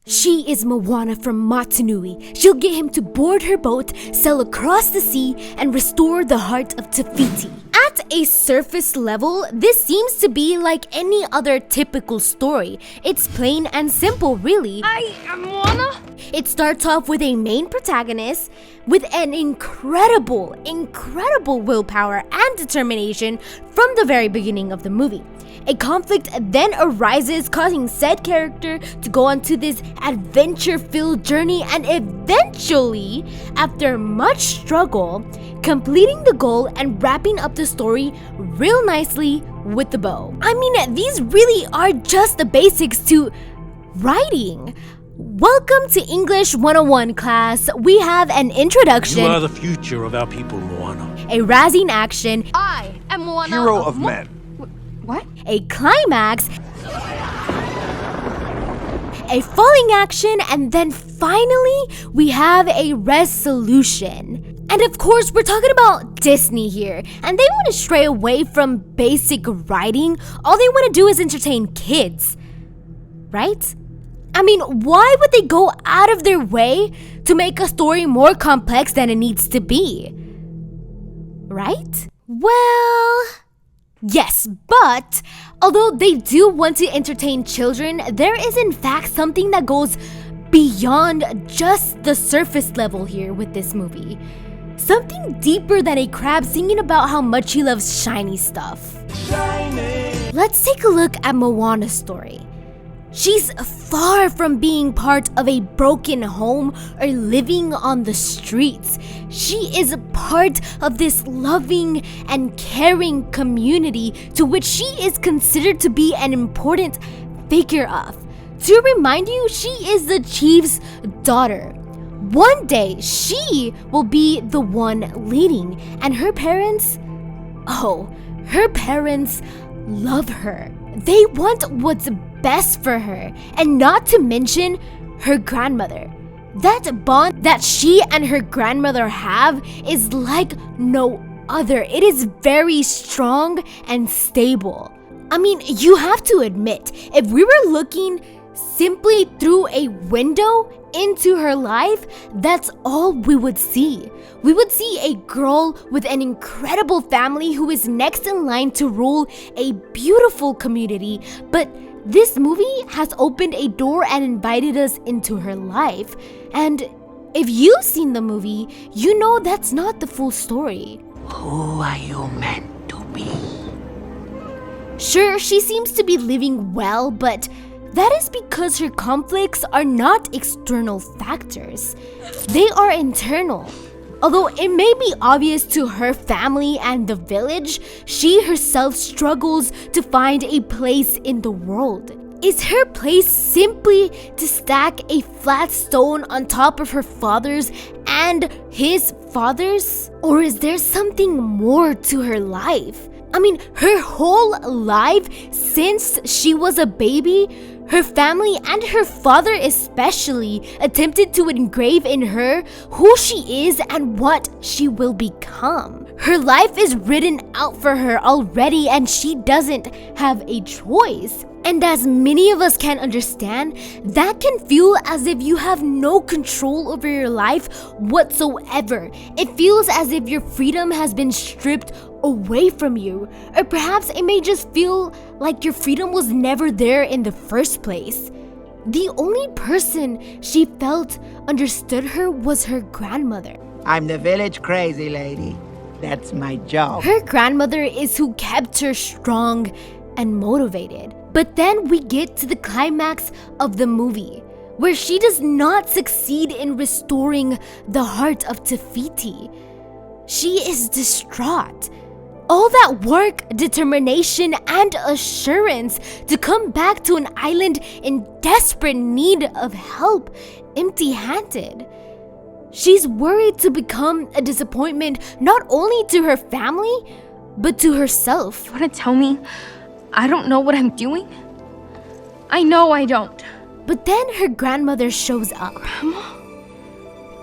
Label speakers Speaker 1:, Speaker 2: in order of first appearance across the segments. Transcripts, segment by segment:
Speaker 1: She is Moana from Motunui. She'll get him to board her boat, sail across the sea, and restore the heart of Te Fiti. At a surface level, this seems to be like any other typical story. It's plain and simple, really.
Speaker 2: I am Moana.
Speaker 1: It starts off with a main protagonist with an incredible willpower and determination from the very beginning of the movie. A conflict then arises, causing said character to go on to this adventure-filled journey and eventually, after much struggle, completing the goal and wrapping up the story real nicely with the bow. I mean, these really are just the basics to writing. Welcome to English 101 class. We have an introduction.
Speaker 3: You are the future of our people, Moana.
Speaker 1: A rousing action.
Speaker 2: I am Moana.
Speaker 4: Hero of men.
Speaker 2: What?
Speaker 1: A climax, a falling action, and then finally, we have a resolution. And of course, we're talking about Disney here, and they want to stray away from basic writing. All they want to do is entertain kids, right? I mean, why would they go out of their way to make a story more complex than it needs to be? Right? Well, yes, but although they do want to entertain children, there is in fact something that goes beyond just the surface level here with this movie. Something deeper than a crab singing about how much he loves shiny stuff. Shiny. Let's take a look at Moana's story. She's far from being part of a broken home or living on the streets. She is part of this loving and caring community to which she is considered to be an important figure of. To remind you, she is the chief's daughter. One day, she will be the one leading, and her parents love her. They want what's best for her, and not to mention her grandmother. That bond that she and her grandmother have is like no other. It is very strong and stable. I mean, you have to admit, if we were looking simply through a window into her life, that's all we would see. We would see a girl with an incredible family who is next in line to rule a beautiful community, but this movie has opened a door and invited us into her life. And if you've seen the movie, you know that's not the full story.
Speaker 3: Who are you meant to be?
Speaker 1: Sure, she seems to be living well, but that is because her conflicts are not external factors. They are internal. Although it may be obvious to her family and the village, she herself struggles to find a place in the world. Is her place simply to stack a flat stone on top of her father's and his father's? Or is there something more to her life? I mean, her whole life since she was a baby, her family and her father especially attempted to engrave in her who she is and what she will become. Her life is written out for her already and she doesn't have a choice. And as many of us can understand, that can feel as if you have no control over your life whatsoever. It feels as if your freedom has been stripped away from you. Or perhaps it may just feel like your freedom was never there in the first place. The only person she felt understood her was her grandmother.
Speaker 5: I'm the village crazy lady. That's my job.
Speaker 1: Her grandmother is who kept her strong and motivated. But then we get to the climax of the movie, where she does not succeed in restoring the heart of Te Fiti. She is distraught. All that work, determination, and assurance to come back to an island in desperate need of help, empty-handed. She's worried to become a disappointment not only to her family, but to herself.
Speaker 2: You want to tell me I don't know what I'm doing? I know I don't.
Speaker 1: But then her grandmother shows up.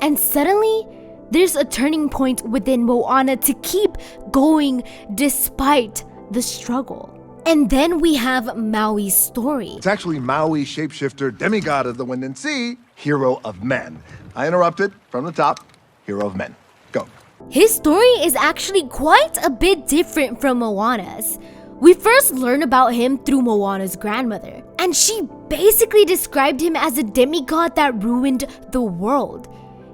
Speaker 1: And suddenly, there's a turning point within Moana to keep going despite the struggle. And then we have Maui's story.
Speaker 4: It's actually Maui, shapeshifter, demigod of the wind and sea, hero of men. I interrupted from the top, hero of men. Go.
Speaker 1: His story is actually quite a bit different from Moana's. We first learn about him through Moana's grandmother, and she basically described him as a demigod that ruined the world.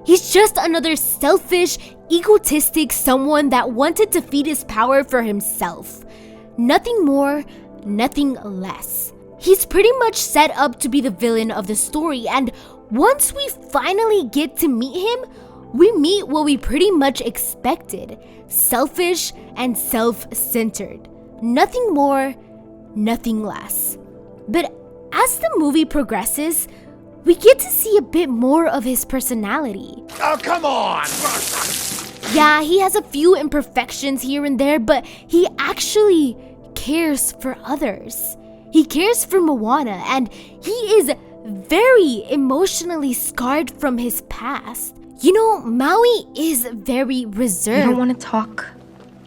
Speaker 1: He's just another selfish, egotistic someone that wanted to feed his power for himself. Nothing more, nothing less. He's pretty much set up to be the villain of the story, and once we finally get to meet him, we meet what we pretty much expected: selfish and self-centered. Nothing more, nothing less. But as the movie progresses, we get to see a bit more of his personality.
Speaker 4: Oh, come on!
Speaker 1: Yeah, he has a few imperfections here and there, but he actually cares for others. He cares for Moana, and he is very emotionally scarred from his past. You know, Maui is very reserved.
Speaker 2: You don't want to talk?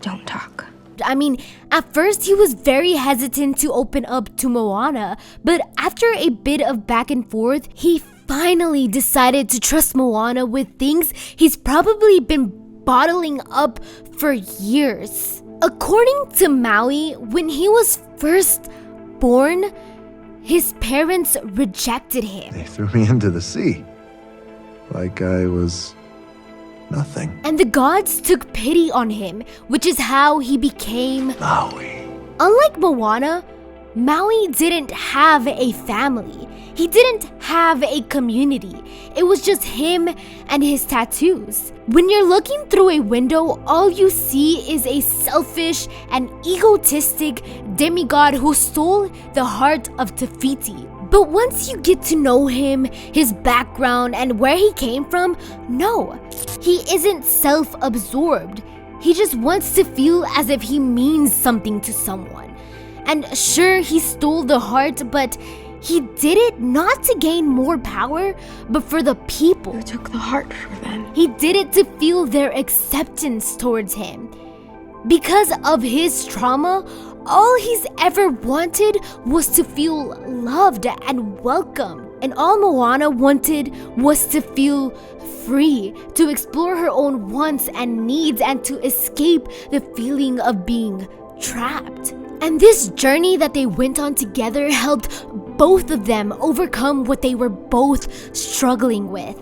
Speaker 2: Don't talk.
Speaker 1: I mean, at first he was very hesitant to open up to Moana, but after a bit of back and forth, he finally decided to trust Moana with things he's probably been bottling up for years. According to Maui, when he was first born, his parents rejected him.
Speaker 4: They threw me into the sea. Like I was nothing.
Speaker 1: And the gods took pity on him, which is how he became
Speaker 4: Maui.
Speaker 1: Unlike Moana, Maui didn't have a family. He didn't have a community. It was just him and his tattoos. When you're looking through a window, all you see is a selfish and egotistic demigod who stole the heart of Te Fiti. But once you get to know him, his background, and where he came from, no, he isn't self-absorbed. He just wants to feel as if he means something to someone. And sure, he stole the heart, but he did it not to gain more power, but for the people.
Speaker 2: You took the heart from them.
Speaker 1: He did it to feel their acceptance towards him. Because of his trauma, all he's ever wanted was to feel loved and welcome. And all Moana wanted was to feel free, to explore her own wants and needs, and to escape the feeling of being trapped. And this journey that they went on together helped both of them overcome what they were both struggling with.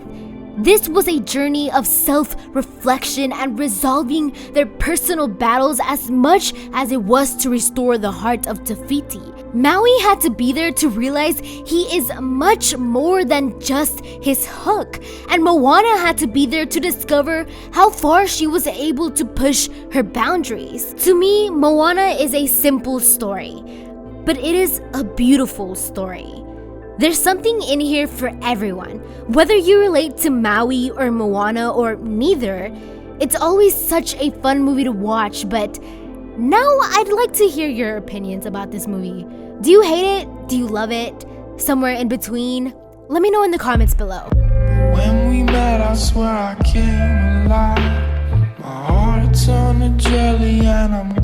Speaker 1: This was a journey of self-reflection and resolving their personal battles as much as it was to restore the heart of Te Fiti. Maui had to be there to realize he is much more than just his hook, and Moana had to be there to discover how far she was able to push her boundaries. To me, Moana is a simple story, but it is a beautiful story. There's something in here for everyone. Whether you relate to Maui or Moana or neither, it's always such a fun movie to watch, but now I'd like to hear your opinions about this movie. Do you hate it? Do you love it? Somewhere in between? Let me know in the comments below.
Speaker 6: When we met, I swear I came alive. My heart turned to jelly and I'm